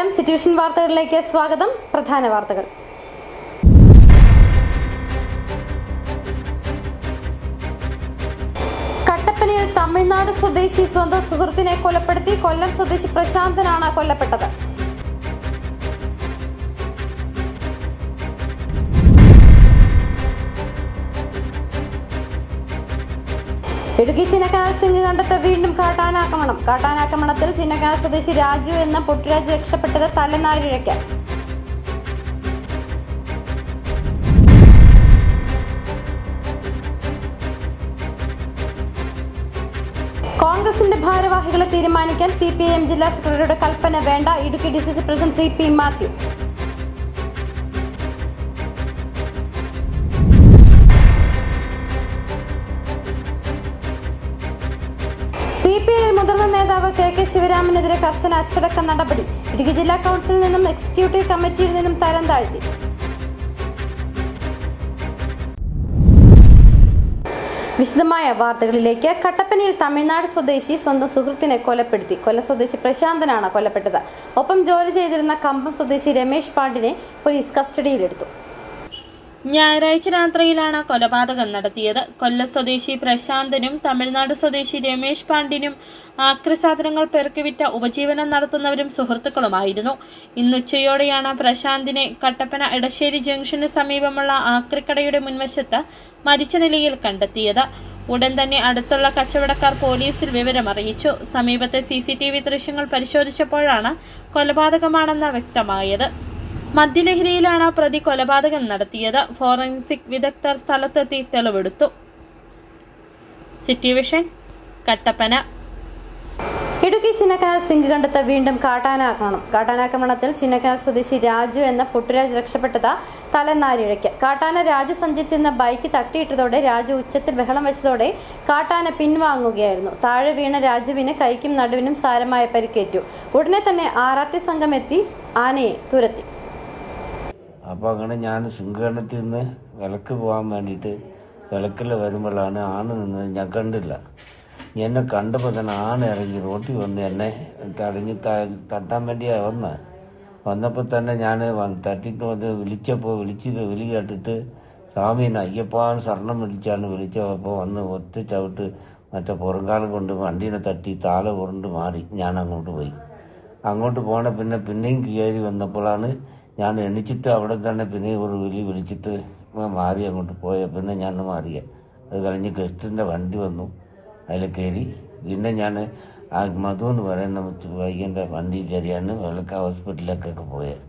നമസ്കാരം. സിറ്റുവേഷൻ വാർത്തകളിലേക്ക് സ്വാഗതം. പ്രധാന വാർത്തകൾ. കട്ടപ്പനയിൽ തമിഴ്നാട് സ്വദേശി സ്വന്തം സുഹൃത്തിനെ കൊലപ്പെടുത്തി. കൊല്ലം സ്വദേശി പ്രശാന്തനാണ് കൊല്ലപ്പെട്ടത്. ഇടുക്കി ചിന്നക്കനാൽ സിംഗ് കണ്ടത്ത് വീണ്ടും കാട്ടാനാക്രമണം. കാട്ടാനാക്രമണത്തിൽ ചിന്നക്കനാൽ സ്വദേശി രാജു എന്ന പൊട്ടുരാജ് രക്ഷപ്പെട്ടത് തലനാരിഴയ്ക്ക്. കോൺഗ്രസിന്റെ ഭാരവാഹികളെ തീരുമാനിക്കാൻ CPIM ജില്ലാ സെക്രട്ടറിയുടെ കൽപ്പന വേണ്ട. Idukki DCC president CP Mathew. CPI മുതിർന്ന നേതാവ് KK ശിവരാമനെതിരെ കർശന അച്ചടക്ക നടപടി. ഇടുക്കി ജില്ലാ കൗൺസിലിൽ നിന്നും എക്സിക്യൂട്ടീവ് കമ്മിറ്റിയിൽ നിന്നും തരം താഴ്ത്തി. വിശദമായ വാർത്തകളിലേക്ക്. കട്ടപ്പനയിൽ തമിഴ്നാട് സ്വദേശി സ്വന്തം സുഹൃത്തിനെ കൊലപ്പെടുത്തി. കൊല്ലം സ്വദേശി പ്രശാന്തനാണ് കൊല്ലപ്പെട്ടത്. ഒപ്പം ജോലി ചെയ്തിരുന്ന കമ്പം സ്വദേശി രമേശ് പാണ്ഡിനെ പോലീസ് കസ്റ്റഡിയിലെടുത്തു. ഞായറാഴ്ച രാത്രിയിലാണ് കൊലപാതകം നടത്തിയത്. കൊല്ലം സ്വദേശി പ്രശാന്തനും തമിഴ്നാട് സ്വദേശി രമേശ് പാണ്ഡിനും ആക്രിസാധനങ്ങൾ പെറുക്കിവിറ്റ ഉപജീവനം നടത്തുന്നവരും സുഹൃത്തുക്കളുമായിരുന്നു. ഇന്നുച്ചയോടെയാണ് പ്രശാന്തിനെ കട്ടപ്പന എടശ്ശേരി ജംഗ്ഷന് സമീപമുള്ള ആക്രിക്കടയുടെ മുൻവശത്ത് മരിച്ച നിലയിൽ കണ്ടെത്തിയത്. ഉടൻ തന്നെ അടുത്തുള്ള കച്ചവടക്കാർ പോലീസിൽ വിവരമറിയിച്ചു. സമീപത്തെ CCTV ദൃശ്യങ്ങൾ പരിശോധിച്ചപ്പോഴാണ് കൊലപാതകമാണെന്ന് വ്യക്തമായത്. മദ്യലഹരിയിലാണ് പ്രതി കൊലപാതകം നടത്തിയത്. ഫോറൻസിക് വിദഗ്ധർ സ്ഥലത്തെത്തി തെളിവെടുത്തു. സിറ്റുവേഷൻ കട്ടപ്പന. ഇടുക്കി ചിന്നക്കനാൽ സിംഗ് കണ്ടത്ത് വീണ്ടും കാട്ടാനാക്രമണം. കാട്ടാനാക്രമണത്തിൽ ചിന്നക്കനാൽ സ്വദേശി രാജു എന്ന പൊട്ടുരാജ് രക്ഷപ്പെട്ടത് തലനാരിഴയ്ക്ക്. കാട്ടാന രാജു സഞ്ചരിച്ചിരുന്ന ബൈക്ക് തട്ടിയിട്ടതോടെ രാജു ഉച്ചത്തിൽ ബഹളം വെച്ചതോടെ കാട്ടാന പിൻവാങ്ങുകയായിരുന്നു. താഴെ വീണ രാജുവിന് കൈക്കും നടുവിനും സാരമായ പരിക്കേറ്റു. ഉടനെ തന്നെ RRT സംഘം എത്തി ആനയെ തുരത്തി. അപ്പോൾ അങ്ങനെ ഞാൻ സിംഗണത്തിൽ നിന്ന് വിലക്ക് പോകാൻ വേണ്ടിയിട്ട് വിലക്കിൽ വരുമ്പോഴാണ് ആണ് നിന്നത്. ഞാൻ കണ്ടില്ല. എന്നെ കണ്ടപ്പോൾ തന്നെ ആണ് ഇറങ്ങി റോട്ടിൽ വന്ന് എന്നെ തടഞ്ഞ് തട്ടാൻ വേണ്ടിയാണ് വന്നപ്പോൾ തന്നെ ഞാൻ തട്ടിയിട്ട് വന്ന് വിളി കേട്ടിട്ട് സ്വാമീനെ അയ്യപ്പാൻ ശരണം വിളിച്ചാണ് വിളിച്ചപ്പോൾ വന്ന് ഒറ്റ ചവിട്ട് മറ്റേ പുറങ്കാലം കൊണ്ട് വണ്ടീനെ തട്ടി താഴെ ഉരുണ്ട് മാറി. ഞാൻ അങ്ങോട്ട് പോയി. അങ്ങോട്ട് പോണ പിന്നെയും കയറി വന്നപ്പോഴാണ് ഞാൻ എണിച്ചിട്ട് അവിടെ തന്നെ പിന്നെ ഒരു വിളിച്ചിട്ട് മാറി അങ്ങോട്ട് പോയ. പിന്നെ ഞാൻ മാറിയ അത് കഴിഞ്ഞ് ഗസ്റ്റിൻ്റെ വണ്ടി വന്നു. അതിൽ കയറി പിന്നെ ഞാൻ ആ മധു എന്ന് പറയുന്ന പയ്യൻ്റെ വണ്ടി കയറിയാണ് വെള്ളക്ക ഹോസ്പിറ്റലിലേക്കൊക്കെ പോയത്.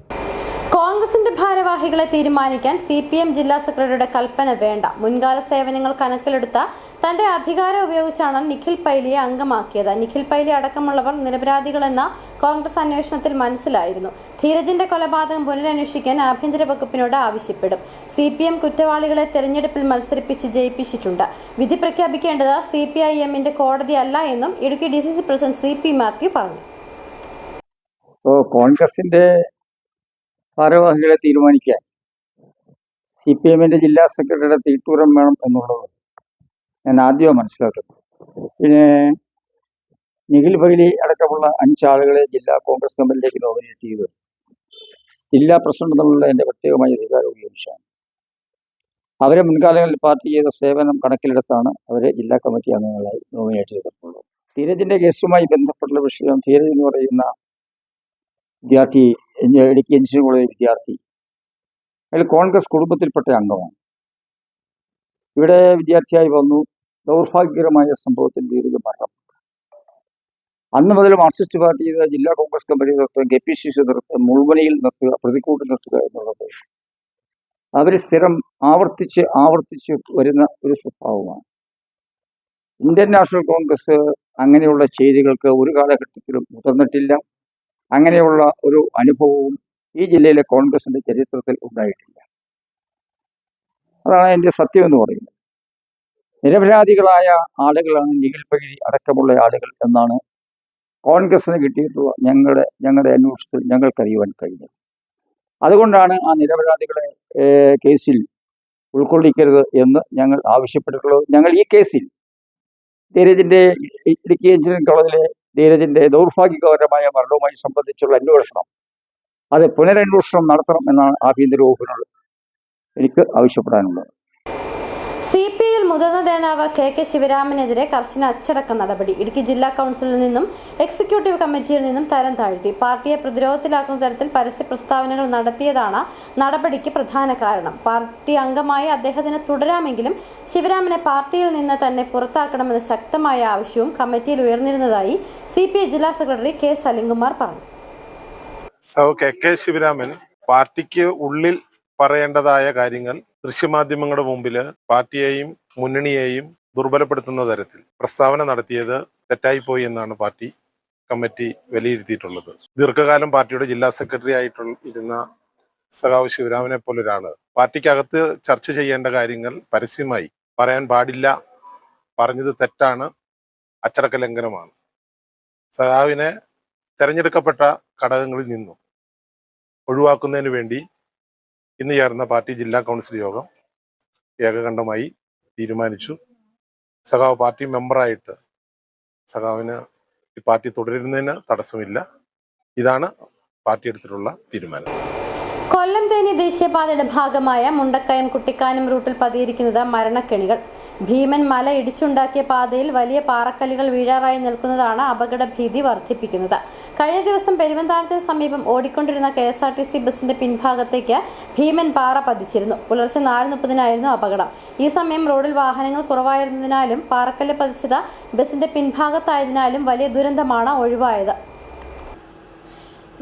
കോൺഗ്രസിന്റെ ഭാരവാഹികളെ തീരുമാനിക്കാൻ CPIM ജില്ലാ സെക്രട്ടറിയുടെ കൽപ്പന വേണ്ട. മുൻകാല സേവനങ്ങൾ കണക്കിലെടുത്ത തന്റെ അധികാരം ഉപയോഗിച്ചാണ് നിഖിൽ പൈലിയെ അംഗമാക്കിയത്. നിഖിൽ പൈലി അടക്കമുള്ളവർ നിരപരാധികളെന്ന കോൺഗ്രസ് അന്വേഷണത്തിൽ മനസ്സിലായിരുന്നു. ധീരജിന്റെ കൊലപാതകം പുനരന്വേഷിക്കാൻ ആഭ്യന്തര വകുപ്പിനോട് ആവശ്യപ്പെടും. CPIM കുറ്റവാളികളെ തെരഞ്ഞെടുപ്പിൽ മത്സരിപ്പിച്ച് ജയിപ്പിച്ചിട്ടുണ്ട്. വിധി പ്രഖ്യാപിക്കേണ്ടത് CPIMന്റെ കോടതിയല്ല എന്നും Idukki DCC president CP Mathew പറഞ്ഞു. കോൺഗ്രസിന്റെ ഭാരവാഹികളെ തീരുമാനിക്കാൻ CPIMന്റെ ജില്ലാ സെക്രട്ടറിയുടെ തീട്ടൂരം വേണം എന്നുള്ളത് ഞാൻ ആദ്യം മനസ്സിലാക്കുന്നു. പിന്നെ നിഖിൽ പൈലി അടക്കമുള്ള 5 ആളുകളെ ജില്ലാ കോൺഗ്രസ് കമ്മിറ്റിയിലേക്ക് നോമിനേറ്റ് ചെയ്ത് ജില്ലാ പ്രസിഡന്റ് തമ്മിലുള്ള എൻ്റെ വ്യക്തിഗതമായ അധികാരം ഉപയോഗിച്ചാണ്. അവരെ മുൻകാലങ്ങളിൽ പാർട്ടി ചെയ്ത സേവനം കണക്കിലെടുത്താണ് അവരെ ജില്ലാ കമ്മിറ്റി അംഗങ്ങളായി നോമിനേറ്റ് ചെയ്തിട്ടുള്ളത്. ധീരജിന്റെ കേസുമായി ബന്ധപ്പെട്ടുള്ള വിഷയം, ധീരജ് എന്ന് പറയുന്ന വിദ്യാർത്ഥി ഇടുക്കി എഞ്ചിനീയറിംഗ് കോളേജ് വിദ്യാർത്ഥി, അയാൾ കോൺഗ്രസ് കുടുംബത്തിൽപ്പെട്ട അംഗമാണ്. ഇവിടെ വിദ്യാർത്ഥിയായി വന്നു. ദൗർഭാഗ്യകരമായ സംഭവത്തിൽ ധീരജ് മരണപ്പെട്ടു. അന്ന് മുതൽ മാർക്സിസ്റ്റ് പാർട്ടിയുടെ ജില്ലാ കോൺഗ്രസ് കമ്മിറ്റി നിർത്തുക, KPCC നിർത്തുക, മുൾമുനയിൽ നിർത്തുക, പ്രതിക്കൂട്ട് നിർത്തുക എന്നുള്ളത് അവർ സ്ഥിരം ആവർത്തിച്ച് വരുന്ന ഒരു സ്വഭാവമാണ്. ഇന്ത്യൻ നാഷണൽ കോൺഗ്രസ് അങ്ങനെയുള്ള ചെയ്തികൾക്ക് ഒരു കാലഘട്ടത്തിലും മുതിർന്നിട്ടില്ല. അങ്ങനെയുള്ള ഒരു അനുഭവവും ഈ ജില്ലയിലെ കോൺഗ്രസിന്റെ ചരിത്രത്തിൽ ഉണ്ടായിട്ടില്ല. അതാണ് എൻ്റെ സത്യം എന്ന് പറയുന്നത്. നിരപരാധികളായ ആളുകളാണ് നിഖിൽ പൈലി അടക്കമുള്ള ആളുകൾ എന്നാണ് കോൺഗ്രസിന് കിട്ടിയിട്ടുള്ള ഞങ്ങളുടെ അന്വേഷണത്തിൽ ഞങ്ങൾക്കറിയുവാൻ കഴിഞ്ഞത്. അതുകൊണ്ടാണ് ആ നിരപരാധികളെ കേസിൽ ഉൾക്കൊള്ളിക്കരുത് എന്ന് ഞങ്ങൾ ആവശ്യപ്പെട്ടിട്ടുള്ളത്. ഞങ്ങൾ ഈ കേസിൽ ധീരജിന്റെ ഇടുക്കി എഞ്ചിനീയറിംഗ് കോളേജിലെ ധീരജിന്റെ ദൗർഭാഗ്യകരമായ മരണവുമായി സംബന്ധിച്ചുള്ള അന്വേഷണം അത് പുനരന്വേഷണം നടത്തണം എന്നാണ് ആഭ്യന്തര വകുപ്പിനോട് എനിക്ക് ആവശ്യപ്പെടാനുള്ളത്. CPI മുതിർന്ന നേതാവ് KK ശിവരാമനെതിരെ കർശന അച്ചടക്ക നടപടി. ഇടുക്കി ജില്ലാ കൗൺസിലിൽ നിന്നും എക്സിക്യൂട്ടീവ് കമ്മിറ്റിയിൽ നിന്നും തരം താഴ്ത്തി. പാർട്ടിയെ പ്രതിരോധത്തിലാക്കുന്ന തരത്തിൽ പരസ്യ പ്രസ്താവനകൾ നടത്തിയതാണ് നടപടിക്ക് പ്രധാന കാരണം. പാർട്ടി അംഗമായി അദ്ദേഹത്തിന് തുടരാമെങ്കിലും ശിവരാമനെ പാർട്ടിയിൽ നിന്ന് തന്നെ പുറത്താക്കണമെന്ന ശക്തമായ ആവശ്യവും കമ്മിറ്റിയിൽ ഉയർന്നിരുന്നതായി CPI ജില്ലാ സെക്രട്ടറി K. സലിംകുമാർ പറഞ്ഞു. KK ശിവരാമൻ പാർട്ടിക്ക് ഉള്ളിൽ പറയേണ്ടതായ കാര്യങ്ങൾ ദൃശ്യമാധ്യമങ്ങളുടെ മുമ്പിൽ പാർട്ടിയെയും മുന്നണിയെയും ദുർബലപ്പെടുത്തുന്ന തരത്തിൽ പ്രസ്താവന നടത്തിയത് തെറ്റായിപ്പോയി എന്നാണ് പാർട്ടി കമ്മിറ്റി വിലയിരുത്തിയിട്ടുള്ളത്. ദീർഘകാലം പാർട്ടിയുടെ ജില്ലാ സെക്രട്ടറി ആയിരുന്ന സഖാവ് ശിവരാമനെ പോലൊരാള് പാർട്ടിക്കകത്ത് ചർച്ച ചെയ്യേണ്ട കാര്യങ്ങൾ പരസ്യമായി പറയാൻ പാടില്ല, പറഞ്ഞത് തെറ്റാണ്, അച്ചടക്ക ലംഘനമാണ്. സഖാവിനെ തെരഞ്ഞെടുക്കപ്പെട്ട ഘടകങ്ങളിൽ നിന്നും ഒഴിവാക്കുന്നതിന് വേണ്ടി ഇന്ന് ചേർന്ന പാർട്ടി ജില്ലാ കൗൺസിൽ യോഗം ഏകകണ്ഠമായി തീരുമാനിച്ചു. സഖാവ് പാർട്ടി മെമ്പറായിട്ട് സഖാവിന് ഈ പാർട്ടി തുടരുന്നതിന് തടസ്സമില്ല. ഇതാണ് പാർട്ടി എടുത്തിട്ടുള്ള തീരുമാനം. കൊല്ലം തേനി ദേശീയപാതയുടെ ഭാഗമായ മുണ്ടക്കയം കുട്ടിക്കാനം റൂട്ടിൽ പതിയിരിക്കുന്നത് മരണക്കെണികൾ. ഭീമൻ മല ഇടിച്ചുണ്ടാക്കിയ പാതയിൽ വലിയ പാറക്കല്ലുകൾ വീഴാറായി നിൽക്കുന്നതാണ് അപകട ഭീതി വർദ്ധിപ്പിക്കുന്നത്. കഴിഞ്ഞ ദിവസം പെരുവന്താനത്തിന് സമീപം ഓടിക്കൊണ്ടിരുന്ന KSRTC ബസിന്റെ പിൻഭാഗത്തേക്ക് ഭീമൻ പാറ പതിച്ചിരുന്നു. പുലർച്ചെ 4:30 അപകടം. ഈ സമയം റോഡിൽ വാഹനങ്ങൾ കുറവായിരുന്നതിനാലും പാറക്കല്ല് പതിച്ചത് ബസിന്റെ പിൻഭാഗത്തായതിനാലും വലിയ ദുരന്തമാണ് ഒഴിവായത്.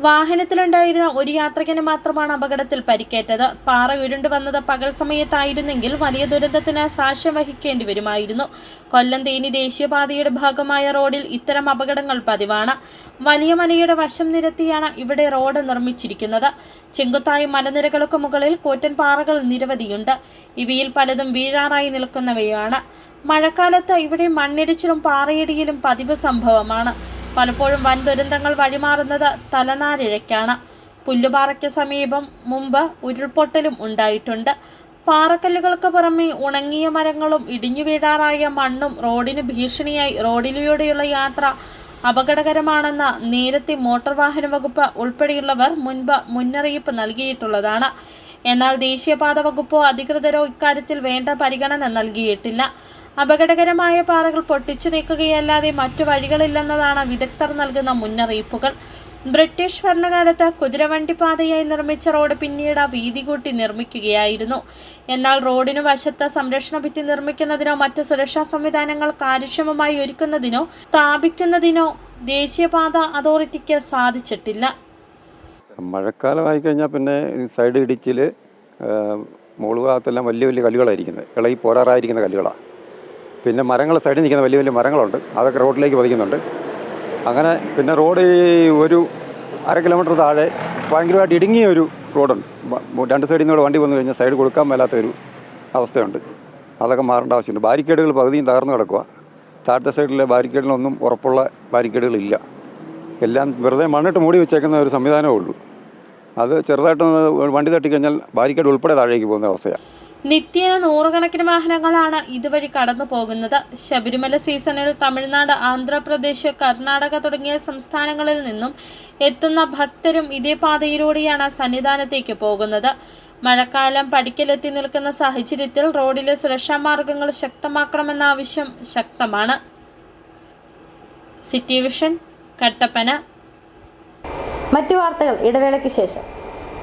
വാഹനത്തിലുണ്ടായിരുന്ന ഒരു യാത്രികന് മാത്രമാണ് അപകടത്തിൽ പരിക്കേറ്റത്. പാറ ഉരുണ്ടു വന്നത് പകൽ സമയത്തായിരുന്നെങ്കിൽ വലിയ ദുരന്തത്തിന് സാക്ഷ്യം വഹിക്കേണ്ടി വരുമായിരുന്നു. കൊല്ലം തേനി ദേശീയപാതയുടെ ഭാഗമായ റോഡിൽ ഇത്തരം അപകടങ്ങൾ പതിവാണ്. വലിയ മലയുടെ വശം നിരത്തിയാണ് ഇവിടെ റോഡ് നിർമ്മിച്ചിരിക്കുന്നത്. ചെങ്കുത്തായ മലനിരകൾക്ക് മുകളിൽ കൂറ്റൻ പാറകൾ നിരവധിയുണ്ട്. ഇവയിൽ പലതും വീഴാറായി നിൽക്കുന്നവയാണ്. മഴക്കാലത്ത് ഇവിടെ മണ്ണിടിച്ചിലും പാറയിടിയിലും പതിവ് സംഭവമാണ്. പലപ്പോഴും വൻ ദുരന്തങ്ങൾ വഴിമാറുന്നത് തലനാരിഴയ്ക്കാണ്. പുല്ലുപാറയ്ക്ക് സമീപം മുമ്പ് ഉരുൾപൊട്ടലും ഉണ്ടായിട്ടുണ്ട്. പാറക്കല്ലുകൾക്ക് പുറമെ ഉണങ്ങിയ മരങ്ങളും ഇടിഞ്ഞു വീഴാറായ മണ്ണും റോഡിന് ഭീഷണിയായി റോഡിലൂടെയുള്ള യാത്ര അപകടകരമാണെന്ന് നേരത്തെ മോട്ടോർ വാഹന വകുപ്പ് ഉൾപ്പെടെയുള്ളവർ മുൻപ് മുന്നറിയിപ്പ് നൽകിയിട്ടുള്ളതാണ്. എന്നാൽ ദേശീയപാത വകുപ്പോ അധികൃതരോ ഇക്കാര്യത്തിൽ വേണ്ട പരിഗണന നൽകിയിട്ടില്ല. അപകടകരമായ പാറകൾ പൊട്ടിച്ചു നീക്കുകയല്ലാതെ മറ്റു വഴികളില്ലെന്നതാണ് വിദഗ്ധർ നൽകുന്ന മുന്നറിയിപ്പുകൾ. ബ്രിട്ടീഷ് ഭരണകാലത്ത് കുതിരവണ്ടി പാതയായി നിർമ്മിച്ച റോഡ് പിന്നീട് വീതി കൂട്ടി നിർമ്മിക്കുകയായിരുന്നു. എന്നാൽ റോഡിനു വശത്ത് സംരക്ഷണ ഭിത്തി നിർമ്മിക്കുന്നതിനോ മറ്റ് സുരക്ഷാ സംവിധാനങ്ങൾ കാര്യക്ഷമമായി ഒരുക്കുന്നതിനോ സ്ഥാപിക്കുന്നതിനോ ദേശീയപാത അതോറിറ്റിക്ക് സാധിച്ചിട്ടില്ല. മഴക്കാലമായി കഴിഞ്ഞാൽ പിന്നെ സൈഡ് ഇടിച്ചിൽ മുകൾ ഭാഗത്തെല്ലാം വലിയ വലിയ കല്ലുകളായിരിക്കുന്നത്, ഇളകി പോരാറായിരിക്കുന്ന കല്ലുകളാണ്. പിന്നെ മരങ്ങൾ സൈഡിൽ നിൽക്കുന്ന വലിയ വലിയ മരങ്ങളുണ്ട്, അതൊക്കെ റോഡിലേക്ക് പതിക്കുന്നുണ്ട്. അങ്ങനെ പിന്നെ റോഡ് ഒരു 1/2 കിലോമീറ്റർ താഴെ ഭയങ്കരമായിട്ട് ഇടുങ്ങിയ ഒരു റോഡുണ്ട്. 2 സൈഡിൽ നിന്ന് വണ്ടി വന്നു കഴിഞ്ഞാൽ സൈഡ് കൊടുക്കാൻ മേലാത്തൊരു അവസ്ഥയുണ്ട്. അതൊക്കെ മാറേണ്ട ആവശ്യമുണ്ട്. ബാരിക്കേഡുകൾ പകുതിയും തകർന്നു കിടക്കുക. താഴത്തെ സൈഡിലെ ബാരിക്കേഡിലൊന്നും ഉറപ്പുള്ള ബാരിക്കേഡുകളില്ല. എല്ലാം വെറുതെ മണ്ണിട്ട് മൂടി വെച്ചേക്കുന്ന ഒരു സംവിധാനമേ ഉള്ളൂ. അത് ചെറുതായിട്ടൊന്ന് വണ്ടി തട്ടിക്കഴിഞ്ഞാൽ ബാരിക്കേഡ് ഉൾപ്പെടെ താഴേക്ക് പോകുന്ന അവസ്ഥയാണ്. നിത്യേന നൂറുകണക്കിന് വാഹനങ്ങളാണ് ഇതുവഴി കടന്നു പോകുന്നത്. ശബരിമല സീസണിൽ തമിഴ്നാട്, ആന്ധ്രാപ്രദേശ്, കർണാടക തുടങ്ങിയ സംസ്ഥാനങ്ങളിൽ നിന്നും എത്തുന്ന ഭക്തരും ഇതേ പാതയിലൂടെയാണ് സന്നിധാനത്തേക്ക് പോകുന്നത്. മഴക്കാലം പടിക്കലെത്തി നിൽക്കുന്ന സാഹചര്യത്തിൽ റോഡിലെ സുരക്ഷാ മാർഗങ്ങൾ ശക്തമാക്കണമെന്ന ആവശ്യം ശക്തമാണ്. City vision, Kattappana. മറ്റു വാർത്തകൾ ഇടവേളയ്ക്ക് ശേഷം.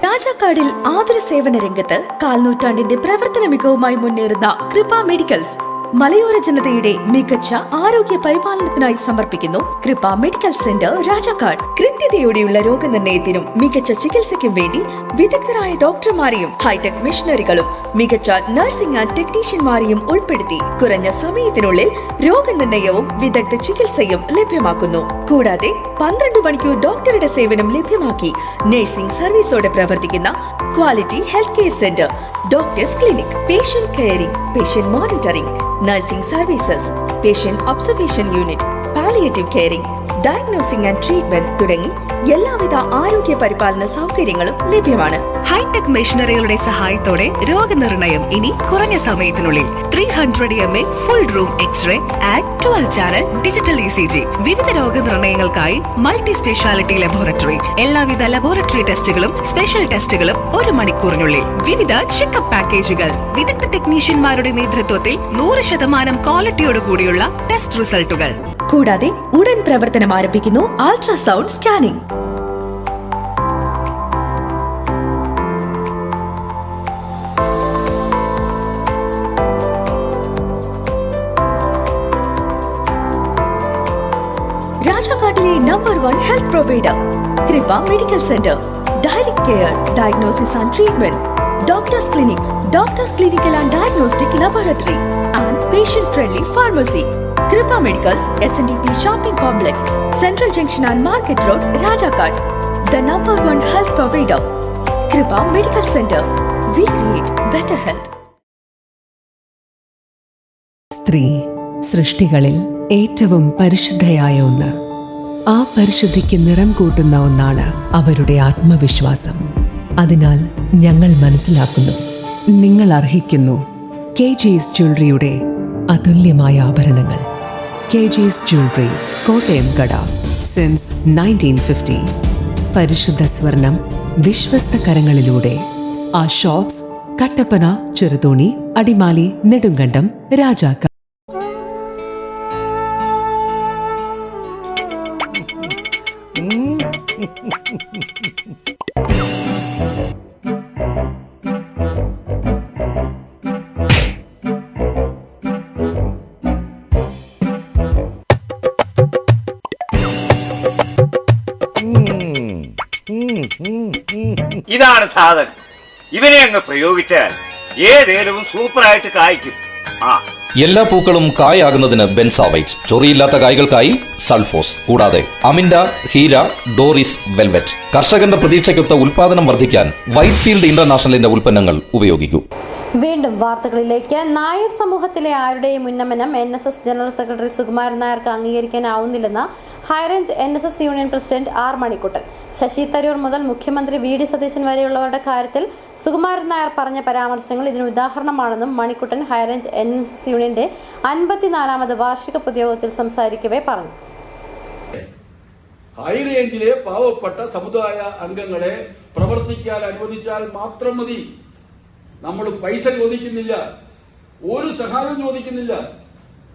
രാജാക്കാടിൽ ആതുര സേവന രംഗത്ത് കാൽനൂറ്റാണ്ടിന്റെ പ്രവർത്തന മികവുമായി മുന്നേറുന്ന കൃപ മെഡിക്കൽസ് മലയോര ജനതയുടെ മികച്ച ആരോഗ്യ പരിപാലനത്തിനായി സമർപ്പിക്കുന്നു കൃപ മെഡിക്കൽ സെന്റർ രാജാക്കാട്. കൃത്യതയോടെയുള്ള രോഗനിർണയത്തിനും മികച്ച ചികിത്സയ്ക്കും വേണ്ടി വിദഗ്ധരായ ഡോക്ടർമാരെയും ഹൈടെക് മെഷീനറികളും മികച്ച നഴ്സിംഗ് ആൻഡ് ടെക്നീഷ്യന്മാരെയും ഉൾപ്പെടുത്തി കുറഞ്ഞ സമയത്തിനുള്ളിൽ രോഗനിർണയവും വിദഗ്ധ ചികിത്സയും ലഭ്യമാക്കുന്നു. കൂടാതെ 12 മണിക്കൂർ ഡോക്ടറുടെ സേവനം ലഭ്യമാക്കി നഴ്സിംഗ് സർവീസോടെ പ്രവർത്തിക്കുന്ന quality health care centre, doctors clinic, patient caring, patient monitoring, nursing services, patient observation unit, palliative caring, diagnosing and treatment തുടങ്ങി എല്ലാവിധ ആരോഗ്യ പരിപാലന സൗകര്യങ്ങളും ലഭ്യമാണ്. ഹൈടെക് മെഷീനറികളുടെ സഹായത്തോടെ രോഗനിർണയം ഇനി കുറഞ്ഞ സമയത്തിനുള്ളിൽ. 300 ml full room x ray and 12 channel digital ECG. വിവിധ രോഗനിർണയങ്ങൾക്കായി മൾട്ടി സ്പെഷ്യാലിറ്റി ലബോറട്ടറി. എല്ലാവിധ ലബോറട്ടറി ടെസ്റ്റുകളും സ്പെഷ്യൽ ടെസ്റ്റുകളും 1 മണിക്കൂറിനുള്ളിൽ. വിവിധ ചെക്കപ്പ് പാക്കേജുകൾ. വിദഗ്ധ ടെക്നീഷ്യന്മാരുടെ നേതൃത്വത്തിൽ 100% ക്വാളിറ്റിയോടുകൂടിയുള്ള ടെസ്റ്റ് റിസൾട്ടുകൾ. കൂടാതെ ഉടൻ പ്രവർത്തനം ആരംഭിക്കുന്നു അൾട്രാസൗണ്ട് സ്കാനിംഗ്. രാജാക്കാട്ടിലെ number 1 health provider Kripa medical centre. Direct care, diagnosis and treatment. Doctors clinic, doctors clinical and diagnostic laboratory and patient friendly pharmacy. Kripa Medicals, SNDP Shopping Complex, Central Junction and Market Road, Rajakot. The number 1 health provider. Kripa Medical Center. We create better health. സ്ത്രീ സൃഷ്ടികളിൽ ഏറ്റവും പരിശുദ്ധയായ ഒന്ന്. ആ പരിശുദ്ധിക്ക് നിറം കൂട്ടുന്ന ഒന്നാണ് അവരുടെ ആത്മവിശ്വാസം. അതിനാൽ ഞങ്ങൾ മനസ്സിലാക്കുന്നു, നിങ്ങൾ അർഹിക്കുന്നു KG's ജ്വല്ലറിയുടെ അതുല്യമായ ആഭരണങ്ങൾ. KG's ജ്വല്ലറി, കോട്ടയം കട, സിൻസ് 1950. പരിശുദ്ധ സ്വർണം വിശ്വസ്ത കരങ്ങളിലൂടെ. ആ ഷോപ്സ് കട്ടപ്പന, ചെറുതോണി, അടിമാലി, നെടുങ്കണ്ടം, രാജാക്ക. ഇതാണ് സാധനം. ഇവനെ അങ്ങ് പ്രയോഗിച്ചാൽ ഏതേലവും സൂപ്പറായിട്ട് കായ്ക്കും. എല്ലാ പൂക്കളും കായാകുന്നതിന് ബെൻസാവൈറ്റ്, ചൊറിയില്ലാത്ത കായ്കൾക്കായി സൾഫോസ്, കൂടാതെ അമിൻഡ, ഹീര, ഡോറിസ്, വെൽവെറ്റ്. കർഷകന്റെ പ്രതീക്ഷയ്ക്കൊത്ത ഉൽപാദനം വർദ്ധിക്കാൻ വൈറ്റ്ഫീൽഡ് ഇന്റർനാഷണലിന്റെ ഉൽപ്പന്നങ്ങൾ ഉപയോഗിക്കൂ. വീണ്ടും വാർത്തകളിലേക്ക്. നായർ സമൂഹത്തിലെ ആരുടെയും ഉന്നമനം NSS ജനറൽ സെക്രട്ടറി സുകുമാരൻ നായർക്ക് അംഗീകരിക്കാനാവുന്നില്ലെന്ന് high range NSS union president R Manikkuttan. Shashi Tharoor മുതൽ മുഖ്യമന്ത്രി VD സതീശൻ വരെയുള്ളവരുടെ കാര്യത്തിൽ സുകുമാരൻ നായർ പറഞ്ഞ പരാമർശങ്ങൾ ഇതിന് ഉദാഹരണമാണെന്നും മണിക്കുട്ടൻ ഹൈറേഞ്ച് NSS യൂണിയന്റെ 54ാമത് വാർഷിക പൊതുയോഗത്തിൽ സംസാരിക്കവേ പറഞ്ഞു. ഹൈറേഞ്ചിലെ പാവപ്പെട്ട സമുദായ അംഗങ്ങളെ പ്രവർത്തിക്കാൻ അനുവദിച്ചാൽ മാത്രം മതി. നമ്മൾ പൈസ ചോദിക്കുന്നില്ല, ഒരു സഹായം ചോദിക്കുന്നില്ല.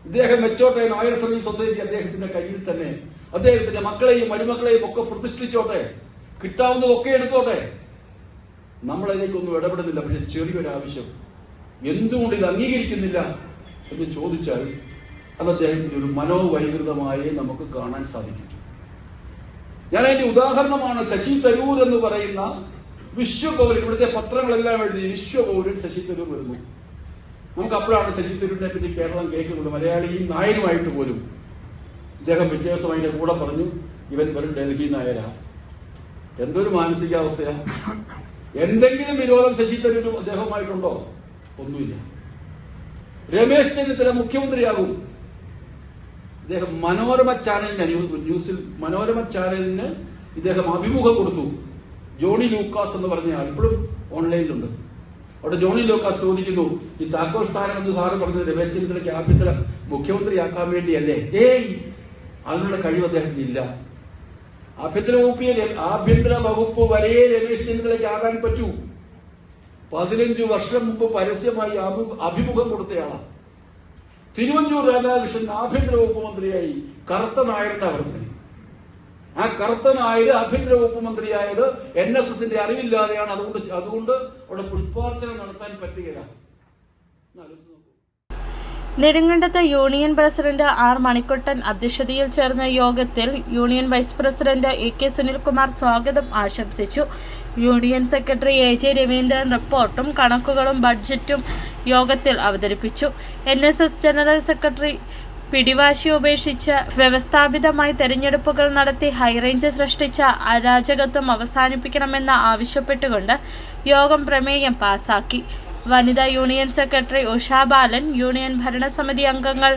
ഇദ്ദേഹം വെച്ചോട്ടെ, നായർ സർവീസ് സൊസൈറ്റി അദ്ദേഹത്തിന്റെ കയ്യിൽ തന്നെ. അദ്ദേഹത്തിന്റെ മക്കളെയും മരുമക്കളെയും ഒക്കെ പ്രതിഷ്ഠിച്ചോട്ടെ, കിട്ടാവുന്നതൊക്കെ എടുത്തോട്ടെ. നമ്മളതിലേക്കൊന്നും ഇടപെടുന്നില്ല. പക്ഷെ ചെറിയൊരാവശ്യം, എന്തുകൊണ്ട് ഇത് അംഗീകരിക്കുന്നില്ല എന്ന് ചോദിച്ചാൽ അത് അദ്ദേഹത്തിന്റെ ഒരു മനോവൈകൃതമായി നമുക്ക് കാണാൻ സാധിക്കും. ഞാൻ അതിന്റെ ഉദാഹരണമാണ് ശശി തരൂർ എന്ന് പറയുന്ന വിശ്വപൗരൻ. ഇവിടുത്തെ പത്രങ്ങളെല്ലാം എഴുതി വിശ്വപൗരൻ ശശി തരൂർ വരുന്നു. നമുക്ക് അപ്പോഴാണ് ശശി തരൂരിനെ പറ്റി കേരളം കേൾക്കുന്നത്. മലയാളിയും നായരുമായിട്ട് പോലും. ഇദ്ദേഹം പിറ്റേ ദിവസം അതിന്റെ കൂടെ പറഞ്ഞു, ഇവൻ വെറും ഡൽഹി നായരാ. എന്തൊരു മാനസികാവസ്ഥയാ! എന്തെങ്കിലും വിരോധം ശശി തരൂരും അദ്ദേഹവുമായിട്ടുണ്ടോ? ഒന്നുമില്ല. രമേശ് ചെന്നിത്തല മുഖ്യമന്ത്രിയാകും. ഇദ്ദേഹം മനോരമ ചാനലിന് ഇദ്ദേഹം അഭിമുഖം കൊടുത്തു. ജോണി ലൂക്കാസ് എന്ന് പറഞ്ഞ ആൾ ഇപ്പോഴും ഓൺലൈനിലുണ്ട്. അവിടെ ജോണി ലൂക്കാസ് ചോദിക്കുന്നു, ഈ താക്കോൽ സ്ഥാനം എന്ന് സാറ് പറഞ്ഞത് രമേശ് ചെന്നിത്തലയ്ക്ക് ആഭ്യന്തര മുഖ്യമന്ത്രിയാക്കാൻ വേണ്ടിയല്ലേ? അതിനുള്ള കഴിവ് അദ്ദേഹത്തിന് ഇല്ല. ആഭ്യന്തര വകുപ്പ് വരെ രമേശ് ചെന്നിത്തലയ്ക്ക് ആകാൻ പറ്റൂ. 15 വർഷം മുമ്പ് പരസ്യമായി അഭിമുഖം കൊടുത്തയാളാണ്. തിരുവഞ്ചൂർ രാധാകൃഷ്ണൻ ആഭ്യന്തര വകുപ്പ് മന്ത്രിയായി. കറുത്ത നായരുടെ വർദ്ധന. ആ കറുത്ത നായർ ആഭ്യന്തര വകുപ്പ് മന്ത്രിയായത് NSSന്റെ അറിവില്ലാതെയാണ്. അതുകൊണ്ട് അവിടെ പുഷ്പാർച്ചന നടത്താൻ പറ്റുകയില്ല. നെടുങ്കണ്ടത്ത് യൂണിയൻ പ്രസിഡന്റ് R മണിക്കുട്ടൻ അധ്യക്ഷതയിൽ ചേർന്ന യോഗത്തിൽ union vice president AK Sunilkumar സ്വാഗതം ആശംസിച്ചു. യൂണിയൻ സെക്രട്ടറി AJ രവീന്ദ്രൻ റിപ്പോർട്ടും കണക്കുകളും ബഡ്ജറ്റും യോഗത്തിൽ അവതരിപ്പിച്ചു. NSS ജനറൽ സെക്രട്ടറി പിടിവാശി ഉപേക്ഷിച്ച് വ്യവസ്ഥാപിതമായി തെരഞ്ഞെടുപ്പുകൾ നടത്തി ഹൈറേഞ്ച് സൃഷ്ടിച്ച അരാജകത്വം അവസാനിപ്പിക്കണമെന്ന് ആവശ്യപ്പെട്ടുകൊണ്ട് യോഗം പ്രമേയം പാസാക്കി. വനിതാ യൂണിയൻ സെക്രട്ടറി ഉഷാ ബാലൻ, യൂണിയൻ ഭരണസമിതി അംഗങ്ങൾ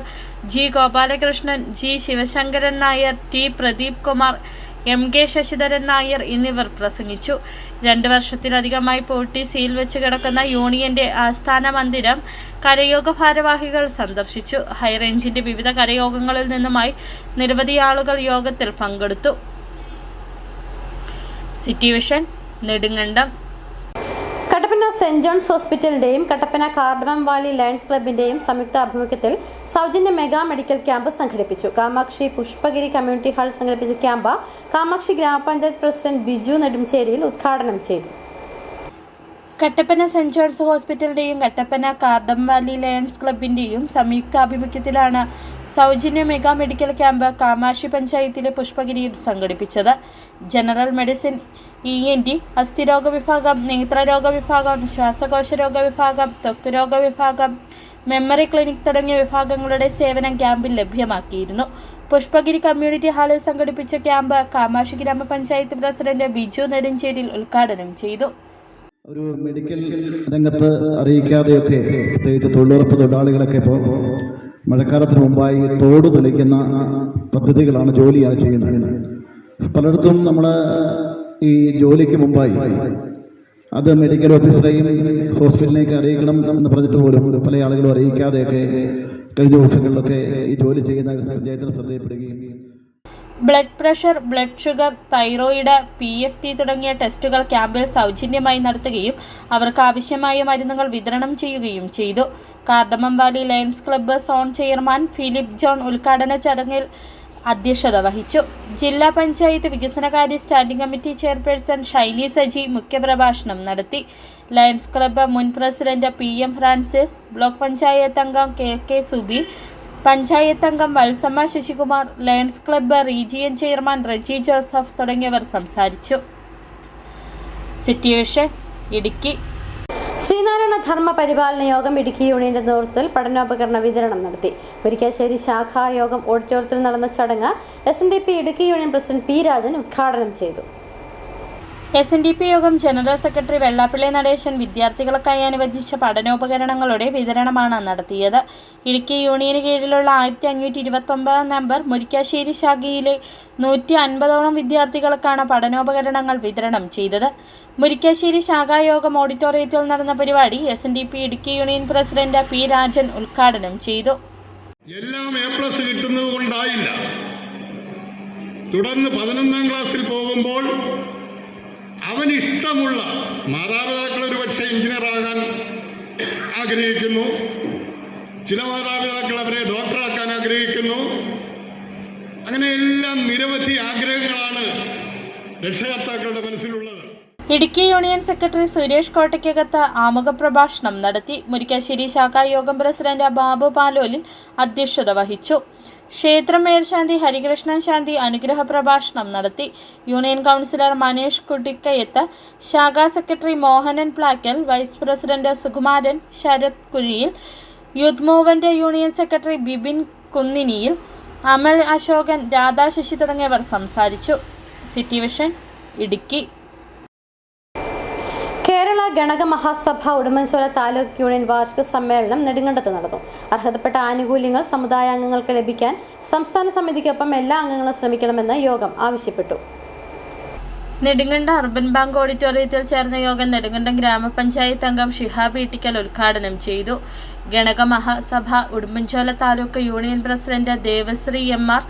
G Gopalakrishnan, G Sivasankaran Nair, T Pradeep Kumar, MK Sasidharan Nair എന്നിവർ പ്രസംഗിച്ചു. 2 വർഷത്തിലധികമായി പൂട്ടി സീൽ വെച്ച് കിടക്കുന്ന യൂണിയന്റെ ആസ്ഥാന മന്ദിരം കരയോഗ ഭാരവാഹികൾ സന്ദർശിച്ചു. ഹൈറേഞ്ചിന്റെ വിവിധ കരയോഗങ്ങളിൽ നിന്നുമായി നിരവധി ആളുകൾ യോഗത്തിൽ പങ്കെടുത്തു. City Vision, Nedumkandam. Kattappana Saint John's ഹോസ്പിറ്റലിന്റെയും കട്ടപ്പന കാർഡമം വാലി ലയൺസ് ക്ലബിന്റെയും സംയുക്ത ആഭിമുഖ്യത്തിൽ സൗജന്യ മെഗാ മെഡിക്കൽ ക്യാമ്പ് സംഘടിപ്പിച്ചു. കാമാക്ഷി പുഷ്പഗിരി കമ്മ്യൂണിറ്റി ഹാൾ സംഘടിപ്പിച്ച ക്യാമ്പ് കാമാക്ഷി ഗ്രാമപഞ്ചായത്ത് പ്രസിഡന്റ് ബിജു നെടുംചേരിയിൽ ഉദ്ഘാടനം ചെയ്തു. കട്ടപ്പന സെന്റ് ജോൺസ് ഹോസ്പിറ്റലിന്റെയും കട്ടപ്പന കാർഡം വാലി ലയൺസ് ക്ലബിന്റെയും സംയുക്താഭിമുഖ്യത്തിലാണ് സൗജന്യ മെഗാ മെഡിക്കൽ ക്യാമ്പ് കാമാക്ഷി പഞ്ചായത്തിലെ പുഷ്പഗിരിയിൽ സംഘടിപ്പിച്ചത്. ജനറൽ മെഡിസിൻ, ENT, അസ്ഥിരോഗ വിഭാഗം, നേത്രരോഗ വിഭാഗം, ശ്വാസകോശ രോഗ വിഭാഗം, ത്വക്ക് രോഗ വിഭാഗം, മെമ്മറി ക്ലിനിക് തുടങ്ങിയ വിഭാഗങ്ങളുടെ സേവനം ക്യാമ്പിൽ ലഭ്യമാക്കിയിരുന്നു. പുഷ്പഗിരി കമ്മ്യൂണിറ്റി ഹാളിൽ സംഘടിപ്പിച്ച ക്യാമ്പ് കാമാക്ഷി ഗ്രാമപഞ്ചായത്ത് പ്രസിഡന്റ് ബിജു നെടുഞ്ചേരിയിൽ ഉദ്ഘാടനം ചെയ്തു. ഒരു മെഡിക്കൽ രംഗത്ത് അറിയിക്കാതെയൊക്കെ പ്രത്യേകിച്ച് തൊഴിലുറപ്പ് തൊഴിലാളികളൊക്കെ ഇപ്പോൾ മഴക്കാലത്തിന് മുമ്പായി തോട് തെളിക്കുന്ന പദ്ധതികളാണ്, ജോലിയാണ് ചെയ്യുന്നത്. പലയിടത്തും നമ്മൾ ഈ ജോലിക്ക് മുമ്പായി അത് മെഡിക്കൽ ഓഫീസറെയും ഹോസ്പിറ്റലിലേക്ക് അറിയിക്കണം എന്ന് പറഞ്ഞിട്ട് പോലും പല ആളുകളും അറിയിക്കാതെയൊക്കെ കഴിഞ്ഞ ദിവസങ്ങളിലൊക്കെ ഈ ജോലി ചെയ്യുന്ന പഞ്ചായത്തിന് ശ്രദ്ധയിൽപ്പെടുകയും blood pressure, blood sugar, thyroid, PFT തുടങ്ങിയ ടെസ്റ്റുകൾ ക്യാമ്പിൽ സൗജന്യമായി നടത്തുകയും അവർക്ക് ആവശ്യമായ മരുന്നുകൾ വിതരണം ചെയ്യുകയും ചെയ്തു. Cardamom Valley Lions Club zone chairman Philip John ഉദ്ഘാടന ചടങ്ങിൽ അധ്യക്ഷത വഹിച്ചു. ജില്ലാ പഞ്ചായത്ത് വികസനകാര്യ standing committee chairperson Shiny Saji മുഖ്യപ്രഭാഷണം നടത്തി. ലയൺസ് ക്ലബ്ബ് മുൻ president PM Francis, block panchayat അംഗം KK സുബി, പഞ്ചായത്ത് അംഗം Valsamma Sasikumar, Lions Club region chairman Reji Joseph തുടങ്ങിയവർ സംസാരിച്ചു. City vision, Idukki. ശ്രീനാരായണ ധർമ്മ പരിപാലന യോഗം ഇടുക്കി യൂണിയന്റെ നേതൃത്വത്തിൽ പഠനോപകരണ വിതരണം നടത്തി. മുരിക്കാശ്ശേരി ശാഖാ യോഗം ഓഡിറ്റോറിയത്തിൽ നടന്ന ചടങ്ങ് SNDP Idukki union president P Rajan ഉദ്ഘാടനം ചെയ്തു. SNDP യോഗം ജനറൽ സെക്രട്ടറി വെള്ളാപ്പള്ളി നടേശൻ വിദ്യാർത്ഥികൾക്കായി അനുവദിച്ച പഠനോപകരണങ്ങളുടെ വിതരണമാണ് നടത്തിയത്. ഇടുക്കി യൂണിയന് കീഴിലുള്ള 1529 നമ്പർ മുരിക്കാശ്ശേരി ശാഖയിലെ 150ഓളം വിദ്യാർത്ഥികൾക്കാണ് പഠനോപകരണങ്ങൾ വിതരണം ചെയ്തത്. മുരിക്കാശ്ശേരി ശാഖായോഗം ഓഡിറ്റോറിയത്തിൽ നടന്ന പരിപാടി SNDP Idukki union president P Rajan ഉദ്ഘാടനം ചെയ്തു. എല്ലാം A+ കിട്ടുന്നത് കൊണ്ടായില്ല. തുടർന്ന് 11ാം ക്ലാസ്സിൽ പോകുമ്പോൾ അവനിഷ്ടമുള്ള, മാതാപിതാക്കൾ ഒരുപക്ഷെ എഞ്ചിനീയർ ആകാൻ ആഗ്രഹിക്കുന്നു, ചില മാതാപിതാക്കൾ അവരെ ഡോക്ടറാക്കാൻ ആഗ്രഹിക്കുന്നു. അങ്ങനെ എല്ലാം നിരവധി ആഗ്രഹങ്ങളാണ് രക്ഷകർത്താക്കളുടെ മനസ്സിലുള്ളത്. ഇടുക്കി യൂണിയൻ സെക്രട്ടറി സുരേഷ് കോട്ടയ്ക്കകത്ത് ആമുഖ പ്രഭാഷണം നടത്തി. മുരിക്കാശ്ശേരി ശാഖായോഗം പ്രസിഡന്റ് ബാബു പാലോലിൻ അധ്യക്ഷത വഹിച്ചു. ക്ഷേത്രം മേൽശാന്തി ഹരികൃഷ്ണൻ ശാന്തി അനുഗ്രഹ പ്രഭാഷണം നടത്തി. യൂണിയൻ കൗൺസിലർ മനേഷ് കുട്ടിക്കയത്ത്, ശാഖാ secretary Mohanan Plackal, vice president Sukumaran, Sarath Kuzhiyil, youth movement union secretary Bibin Kunniniyil, Amal Ashokan, Radha Sasi തുടങ്ങിയവർ സംസാരിച്ചു. City vision, Idukki. Kerala Ganaka Mahasabha Udumbanchola taluk union വാർഷിക സമ്മേളനം നെടുങ്കണ്ടത്ത് നടന്നു. അർഹതപ്പെട്ട ആനുകൂല്യങ്ങൾ സമുദായ അംഗങ്ങൾക്ക് ലഭിക്കാൻ സംസ്ഥാന സമിതിക്കൊപ്പം എല്ലാ അംഗങ്ങളും ശ്രമിക്കണമെന്ന് യോഗം ആവശ്യപ്പെട്ടു. നെടുങ്കണ്ടം അർബൻ ബാങ്ക് ഓഡിറ്റോറിയത്തിൽ ചേർന്ന യോഗം നെടുങ്കണ്ടം ഗ്രാമപഞ്ചായത്ത് അംഗം ഷിഹാബ് ഇട്ടിക്കൽ ഉദ്ഘാടനം ചെയ്തു. Ganaka Mahasabha Udumbanchola taluk union president Devasree MR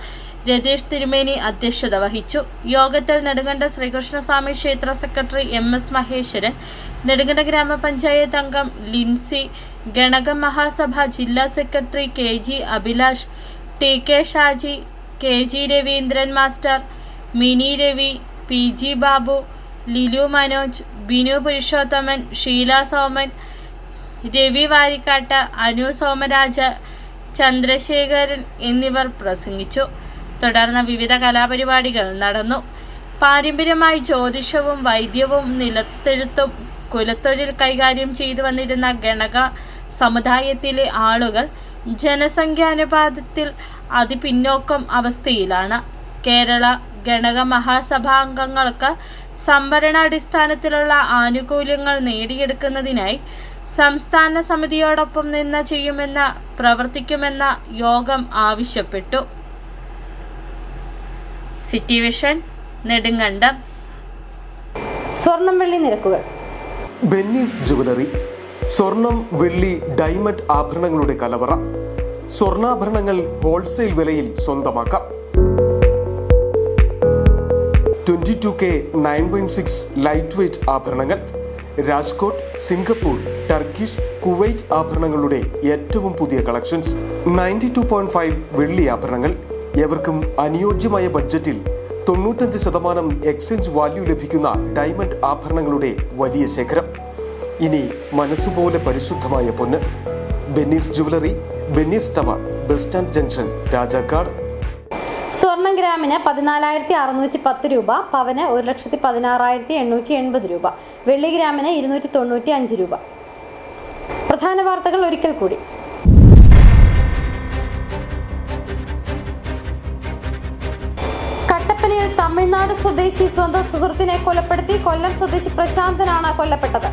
Ratheesh Thirumeni അധ്യക്ഷത വഹിച്ചു. യോഗത്തിൽ നെടുങ്കണ്ടം ശ്രീകൃഷ്ണസ്വാമി ക്ഷേത്ര സെക്രട്ടറി MS മഹേശ്വരൻ, നെടുങ്കണ്ടം ഗ്രാമപഞ്ചായത്ത് അംഗം ലിൻസി, ഗണക മഹാസഭ ജില്ലാ secretary KG Abhilash, TK Shaji, KG Raveendran master, Mini Ravi, PG Babu, Lilu Manoj, Binu Purushothaman, Sheela Soman, Ravi Varikkattu, Anu Somaraj, Chandrasekharan എന്നിവർ പ്രസംഗിച്ചു. തുടർന്ന് വിവിധ കലാപരിപാടികൾ നടന്നു. പാരമ്പര്യമായി ജ്യോതിഷവും വൈദ്യവും നിലത്തെഴുത്തും കുലത്തൊഴിൽ കൈകാര്യം ചെയ്തു വന്നിരുന്ന ഗണക സമുദായത്തിലെ ആളുകൾ ജനസംഖ്യാനുപാതത്തിൽ അതിപിന്നോക്കം അവസ്ഥയിലാണ്. കേരള ഗണക മഹാസഭാംഗങ്ങൾക്ക് സംവരണാടിസ്ഥാനത്തിലുള്ള ആനുകൂല്യങ്ങൾ നേടിയെടുക്കുന്നതിനായി സംസ്ഥാന സമിതിയോടൊപ്പം നിന്ന് ചെയ്യുമെന്ന് പ്രവർത്തിക്കുമെന്ന് യോഗം ആവശ്യപ്പെട്ടു. City Vision, Nedumkandam. സ്വർണം വെള്ളി നിരക്കുകൾ. ബെന്നീസ് ജുവലറി, സ്വർണം, വെള്ളി, ഡയമണ്ട് ആഭരണങ്ങളുടെ കലവറ. സ്വർണ്ണാഭരണങ്ങൾ ഹോൾസെയിൽ വിലയിൽ സ്വന്തമാക്കാം. 22K 9.6 ലൈറ്റ് വെയ്റ്റ് ആഭരണങ്ങൾ. രാജ്കോട്ട്, സിംഗപ്പൂർ, ടർക്കിഷ്, കുവൈറ്റ് ആഭരണങ്ങളുടെ ഏറ്റവും പുതിയ കളക്ഷൻസ്. 92.5 വെള്ളി ആഭരണങ്ങൾ. ഏവർക്കും അനുയോജ്യമായ ബഡ്ജറ്റിൽ 95% എക്സ്ചേഞ്ച് വാല്യൂ ലഭിക്കുന്ന ഡയമണ്ട് ആഭരണങ്ങളുടെ വലിയ ശേഖരം. ഇനി മനസ്സുപോലെ പരിശുദ്ധമായ പൊന്ന്. Benny's jewellery, Benny's tower, bus stand junction, Rajakkad. സ്വർണം ഗ്രാമിന് 14,610 രൂപ, പവന് 1,16,880 രൂപ, വെള്ളി ഗ്രാമിന് 295 രൂപ. പ്രധാന വാർത്തകൾ ഒരിക്കൽ കൂടി. കട്ടപ്പനയിൽ തമിഴ്നാട് സ്വദേശി സ്വന്തം സുഹൃത്തിനെ കൊലപ്പെടുത്തി. കൊല്ലം സ്വദേശി പ്രശാന്തനാണ് കൊല്ലപ്പെട്ടത്.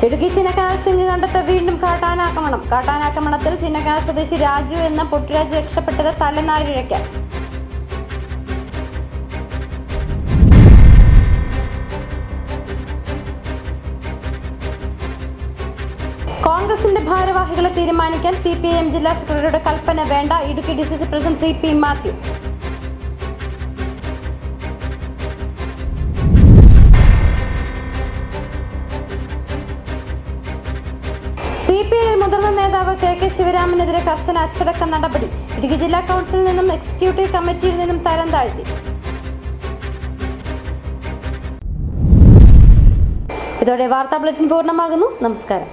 ഇടുക്കി ചിന്നക്കനാൽ സിംഗ് കണ്ടത്ത് വീണ്ടും കാട്ടാനാക്രമണം. കാട്ടാനാക്രമണത്തിൽ ചിന്നക്കനാൽ സ്വദേശി രാജു എന്ന പൊട്ടുരാജ് രക്ഷപ്പെട്ടത് തലനാരിഴയ്ക്ക്. കോൺഗ്രസിന്റെ ഭാരവാഹികളെ തീരുമാനിക്കാൻ CPIM ജില്ലാ സെക്രട്ടറിയുടെ കൽപ്പന വേണ്ട. Idukki DCC president CP Mathew. CPIയിൽ മുതിർന്ന നേതാവ് KK ശിവരാമനെതിരെ കർശന അച്ചടക്ക നടപടി. ഇടുക്കി ജില്ലാ കൗൺസിലിൽ നിന്നും എക്സിക്യൂട്ടീവ് കമ്മിറ്റിയിൽ നിന്നും തരം താഴ്ത്തി. ഇതോടെ വാർത്താ ബുള്ളറ്റിൻ പൂർണ്ണമാകുന്നു. നമസ്കാരം.